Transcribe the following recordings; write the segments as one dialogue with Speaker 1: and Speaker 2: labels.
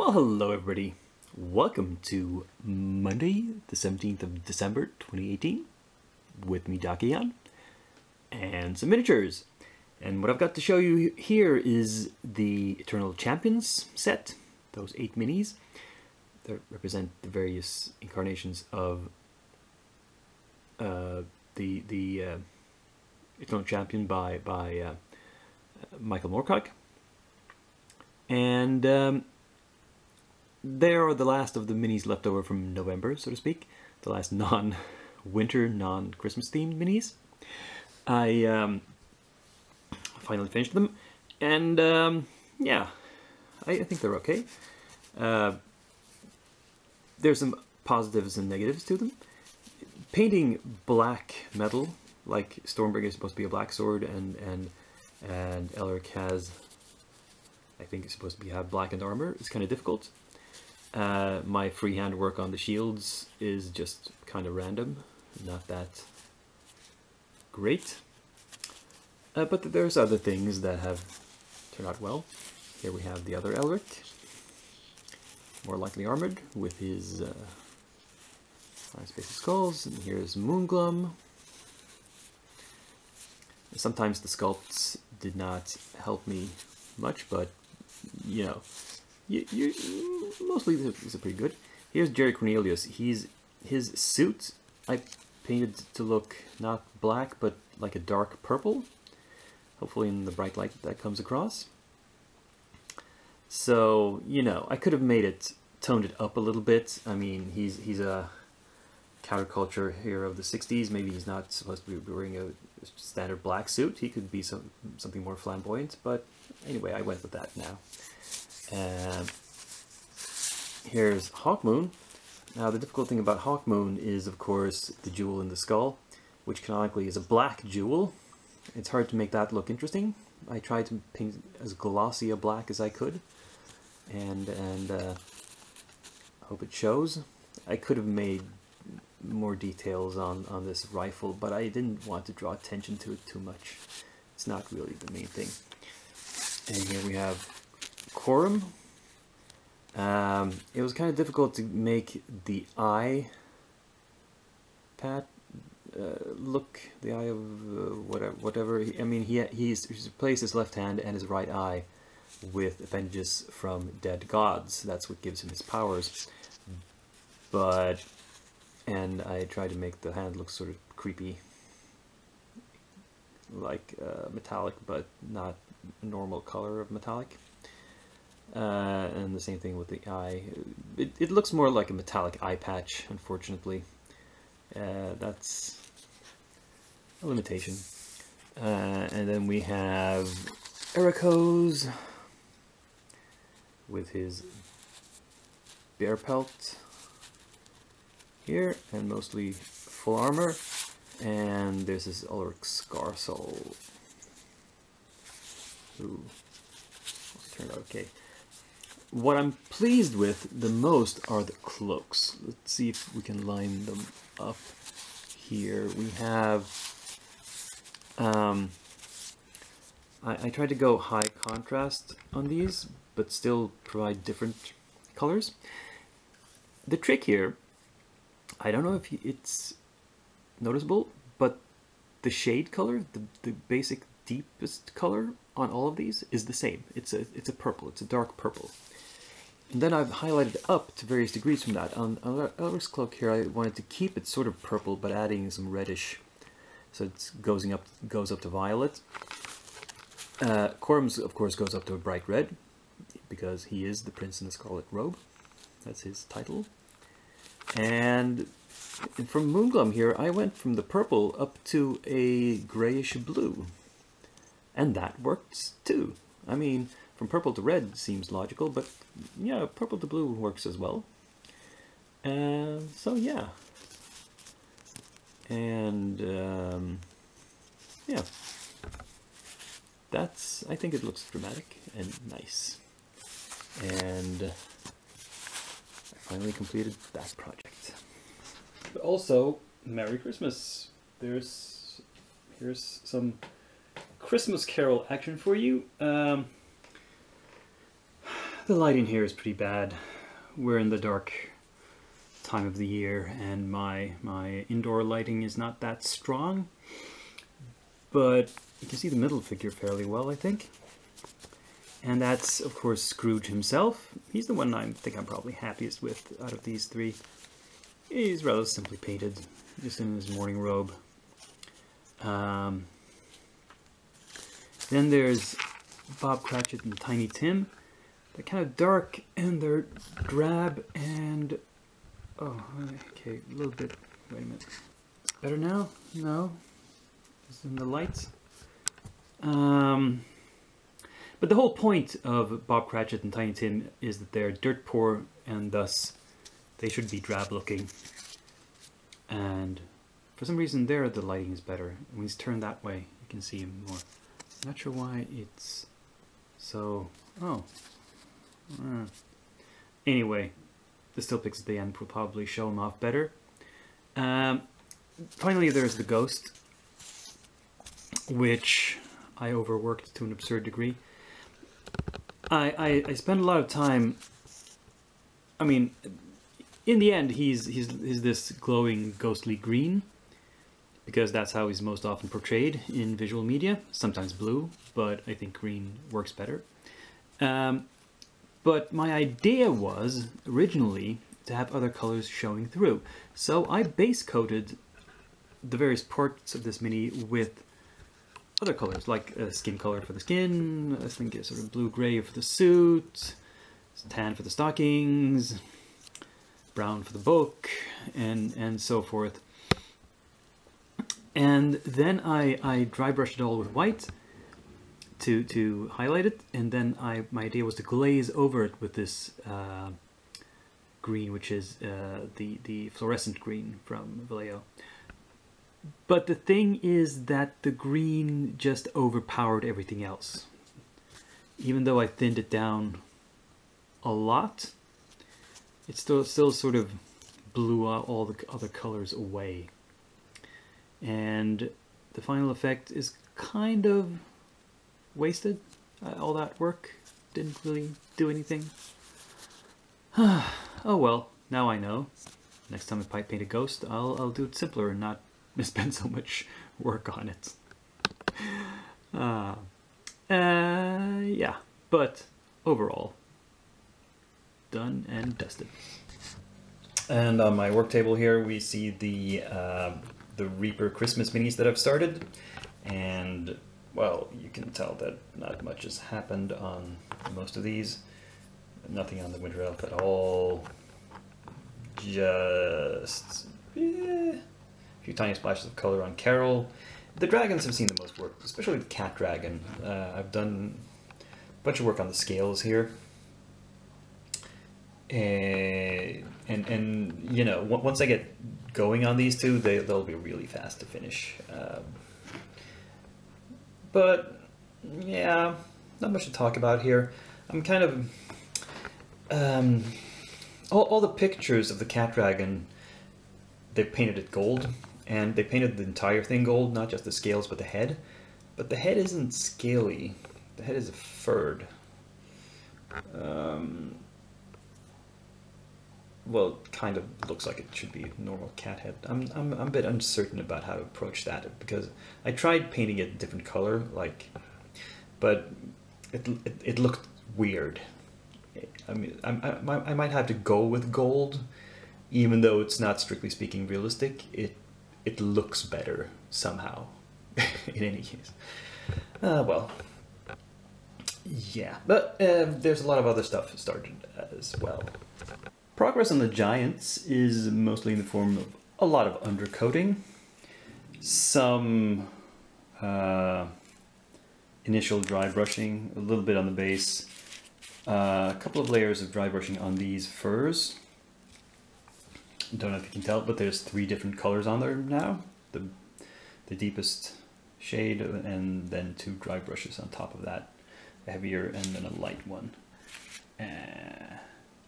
Speaker 1: Well, hello everybody. Welcome to Monday, the 17th of December, 2018, with me, Dakian, and some miniatures. And what I've got to show you here is the Eternal Champions set, those 8 minis that represent the various incarnations of the Eternal Champion by Michael Moorcock. And they are the last of the minis left over from November, so to speak. The last non-winter, non-Christmas themed minis. I finally finished them, and yeah, I think they're okay. There's some positives and negatives to them. Painting black metal, like Stormbringer is supposed to be a black sword, and Elric has, I think it's supposed to have blackened armor. It's kind of difficult. My freehand work on the shields is just kind of random, not that great. But there's other things that have turned out well. Here we have the other Elric, more lightly armored, with his Iron Space of Skulls, and here's Moonglum. Sometimes the sculpts did not help me much, but you know, mostly these are pretty good. Here's Jerry Cornelius. His suit I painted to look not black, but like a dark purple. Hopefully in the bright light that comes across. So, you know, I could have toned it up a little bit. I mean, he's a counterculture hero of the 60s. Maybe he's not supposed to be wearing a standard black suit. He could be something more flamboyant, but anyway, I went with that now. Here's Hawkmoon. Now, the difficult thing about Hawkmoon is, of course, the jewel in the skull, which canonically is a black jewel. It's hard to make that look interesting. I tried to paint as glossy a black as I could, and hope it shows. I could have made more details on this rifle, but I didn't want to draw attention to it too much. It's not really the main thing. And here we have Quorum. It was kind of difficult to make the eye look, the eye of whatever. I mean, he's replaced his left hand and his right eye with appendages from dead gods. That's what gives him his powers. And I tried to make the hand look sort of creepy, like metallic, but not normal color of metallic. And the same thing with the eye. It looks more like a metallic eye patch, unfortunately. That's a limitation. And then we have Ericos with his bear pelt here, and mostly full armor. And there's this Ulrich Scarsol, who also turned out okay. What I'm pleased with the most are the cloaks. Let's see if we can line them up here. We have, I tried to go high contrast on these, but still provide different colors. The trick here, I don't know if it's noticeable, but the shade color, the basic deepest color on all of these is the same. It's a purple. It's a dark purple. And then I've highlighted up to various degrees from that. On Elric's cloak here, I wanted to keep it sort of purple, but adding some reddish, so it goes up to violet. Quorum's, of course, goes up to a bright red, because he is the Prince in the Scarlet Robe. That's his title. And from Moonglum here, I went from the purple up to a grayish blue. And that works too. I mean, from purple to red seems logical, but yeah, purple to blue works as well. So yeah. And yeah. I think it looks dramatic and nice. And I finally completed that project. But also, Merry Christmas. Here's some Christmas Carol action for you. The lighting here is pretty bad. We're in the dark time of the year and my indoor lighting is not that strong, but you can see the middle figure fairly well, I think. And that's, of course, Scrooge himself. He's the one I think I'm probably happiest with out of these three. He's rather simply painted, just in his morning robe. Then there's Bob Cratchit and Tiny Tim. They're kind of dark and they're drab and... oh, okay, a little bit... wait a minute. Better now? No? It's in the lights? But the whole point of Bob Cratchit and Tiny Tim is that they're dirt poor and thus they should be drab looking. And for some reason there the lighting is better. When he's turned that way you can see him more. I'm not sure why it's so... oh. Anyway, the still pics at the end will probably show him off better. Finally there's the ghost, which I overworked to an absurd degree. I spent a lot of time... I mean, in the end he's this glowing ghostly green, because that's how he's most often portrayed in visual media. Sometimes blue, but I think green works better. But my idea was, originally, to have other colors showing through. So I base coated the various parts of this mini with other colors, like a skin color for the skin, I think a sort of blue-gray for the suit, tan for the stockings, brown for the book, and so forth. And then I dry brushed it all with white to highlight it, and then my idea was to glaze over it with this green, which is the fluorescent green from Vallejo. But the thing is that the green just overpowered everything else. Even though I thinned it down a lot, it still sort of blew all the other colors away. And the final effect is kind of wasted. All that work didn't really do anything. Oh well, now I know. Next time I paint a ghost, I'll do it simpler and not spend so much work on it. Yeah, but overall, done and dusted. And on my work table here, we see the Reaper Christmas minis that I've started, and well, you can tell that not much has happened on most of these. Nothing on the Winter Elf at all. Just a few tiny splashes of color on Carol. The dragons have seen the most work, especially the cat dragon. I've done a bunch of work on the scales here. And you know, once I get going on these two, they'll be really fast to finish. But yeah, not much to talk about here. I'm kind of all the pictures of the cat dragon, they painted it gold, and they painted the entire thing gold, not just the scales but the head. But the head isn't scaly. The head is furred. Well, it kind of looks like it should be a normal cat head. I'm a bit uncertain about how to approach that, because I tried painting it a different color, but it looked weird. I mean, I might have to go with gold, even though it's not strictly speaking realistic. It looks better somehow. In any case, well, yeah. But there's a lot of other stuff started as well. Progress on the giants is mostly in the form of a lot of undercoating, some initial dry brushing, a little bit on the base, a couple of layers of dry brushing on these furs. Don't know if you can tell, but there's 3 different colors on there now. The deepest shade, and then 2 dry brushes on top of that, a heavier and then a light one.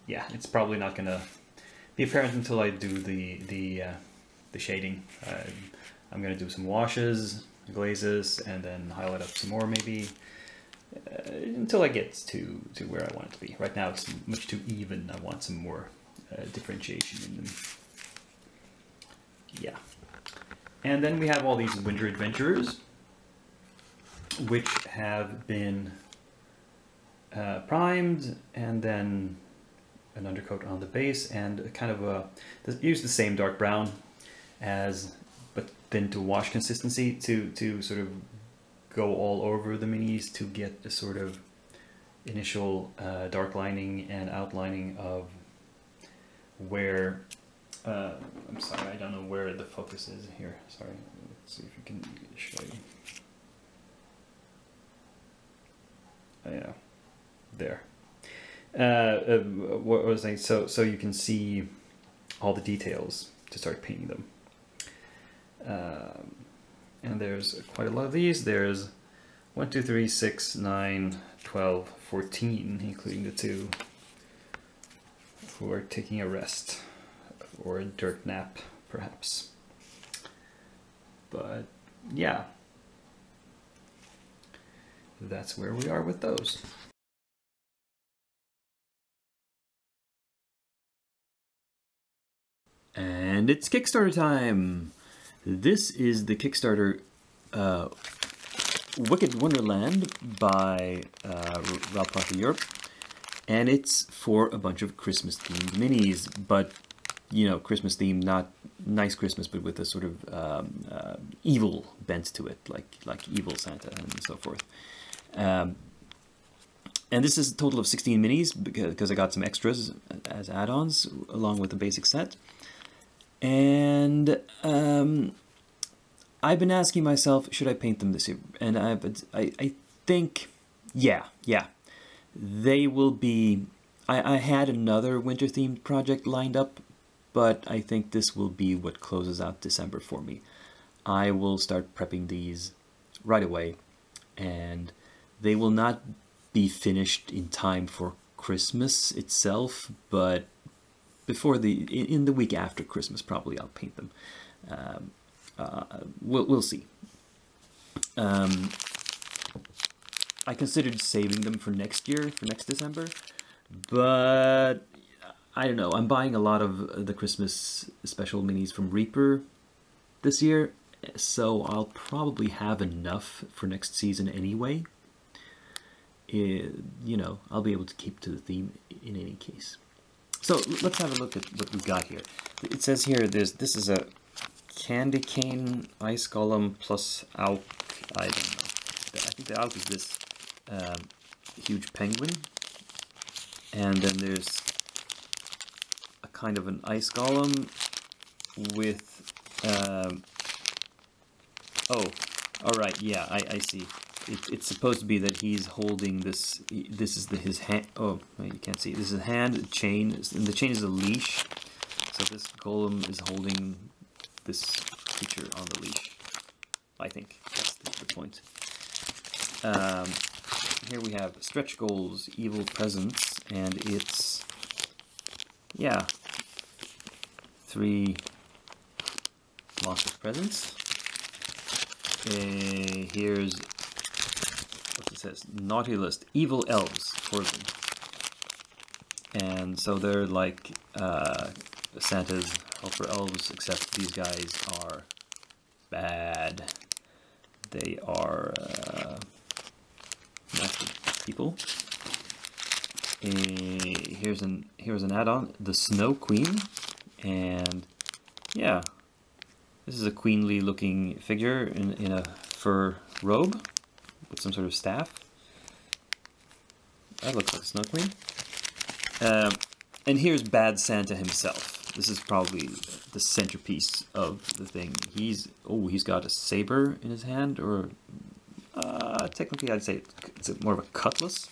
Speaker 1: Yeah, it's probably not gonna be apparent until I do the shading. I'm gonna do some washes, glazes, and then highlight up some more maybe.
Speaker 2: until I get to where I want it to be. Right now it's much too even. I want some more differentiation in them. Yeah. And then we have all these Winter Adventurers, which have been primed, and then an undercoat on the base, and kind of use the same dark brown but thin to wash consistency to sort of go all over the minis to get the sort of initial dark lining and outlining of where. I'm sorry, I don't know where the focus is here. Sorry, let's see if we can show you. Oh, yeah, there. What was I saying? So you can see all the details to start painting them. And there's quite a lot of these. There's 1, 2, 3, 6, 9, 12, 14, including the 2 who are taking a rest. Or a dirt nap, perhaps. But yeah, that's where we are with those.
Speaker 1: And it's Kickstarter time! This is the Kickstarter Wicked Wonderland by Ramble Europe, and it's for a bunch of Christmas-themed minis, but you know, Christmas theme, not nice Christmas, but with a sort of evil bent to it, like evil Santa and so forth. And this is a total of 16 minis because I got some extras as add-ons along with the basic set. And I've been asking myself, should I paint them this year? And I think, yeah, they will be. I had another winter-themed project lined up, but I think this will be what closes out December for me. I will start prepping these right away, and they will not be finished in time for Christmas itself, but before in the week after Christmas, probably I'll paint them. We'll see. I considered saving them for next year, for next December, but I don't know. I'm buying a lot of the Christmas special minis from Reaper this year, so I'll probably have enough for next season anyway. You know, I'll be able to keep to the theme in any case. So let's have a look at what we've got here. It says here this is a candy cane ice golem plus Alk. I don't know. I think the Alk is this huge penguin, and then there's a kind of an ice golem with oh, all right, yeah, I see. It's supposed to be that he's holding this. This is his hand. Oh, you can't see. This is a hand, a chain, and the chain is a leash. So this golem is holding this creature on the leash. I think that's the point. Here we have stretch goals, evil presence, and it's, yeah, 3 monstrous presents. Here's what it says: naughty list, evil elves for them. And so they're like Santa's helper elves, except these guys are bad. They are nasty people. Here's an add-on, the Snow Queen, and yeah, this is a queenly looking figure in a fur robe with some sort of staff. That looks like a Snow Queen. And here's Bad Santa himself. This is probably the centerpiece of the thing. He's got a saber in his hand, or technically I'd say it's more of a cutlass.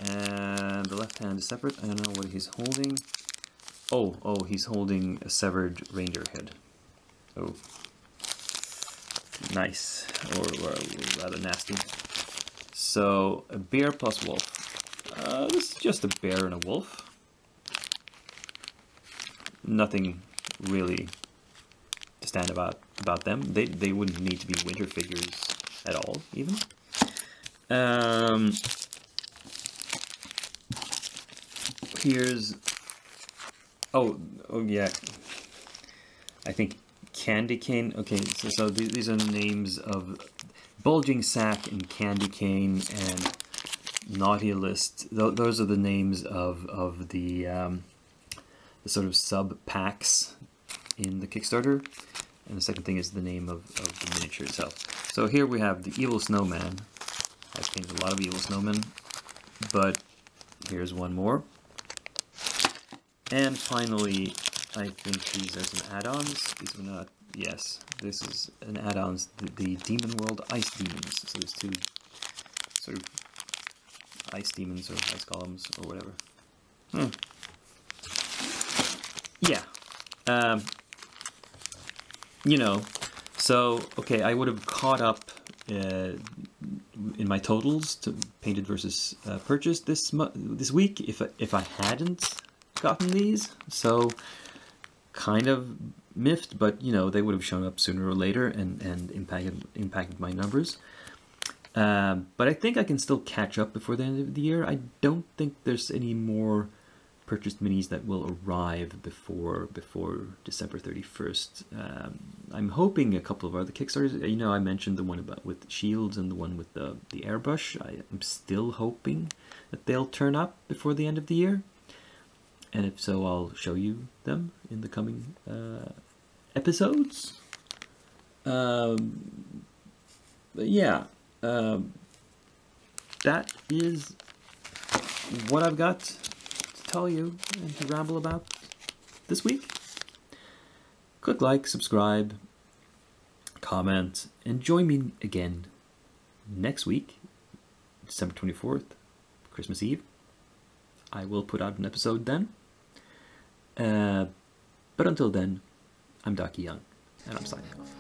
Speaker 1: And the left hand is separate. I don't know what he's holding. Oh, he's holding a severed reindeer head. Oh, nice, or rather nasty. So a bear plus wolf. This is just a bear and a wolf. Nothing really to stand about them. They wouldn't need to be winter figures at all, even. Here's, oh yeah, I think Candy Cane. Okay, so these are the names of Bulging Sack and Candy Cane and Naughty List. Those are the names of the sort of sub packs in the Kickstarter, and the second thing is the name of the miniature itself. So here we have the Evil Snowman. I've painted a lot of Evil Snowmen, but here's one more. And finally, I think these are some add-ons. These were not, yes, this is an add-ons, the Demon World Ice Demons. So there's two sort of ice demons or ice golems or whatever. Yeah. You know, so, okay, I would have caught up in my totals to painted versus purchased this week if I hadn't gotten these. So kind of miffed, but you know, they would have shown up sooner or later and impacted my numbers. But I think I can still catch up before the end of the year. I don't think there's any more purchased minis that will arrive before December 31st. I'm hoping a couple of other Kickstarters. You know, I mentioned the one with shields and the one with the airbrush. I'm still hoping that they'll turn up before the end of the year. And if so, I'll show you them in the coming episodes. But yeah, that is what I've got to tell you and to ramble about this week. Click like, subscribe, comment, and join me again next week, December 24th, Christmas Eve. I will put out an episode then. But until then, I'm Daki Young, and I'm signing off.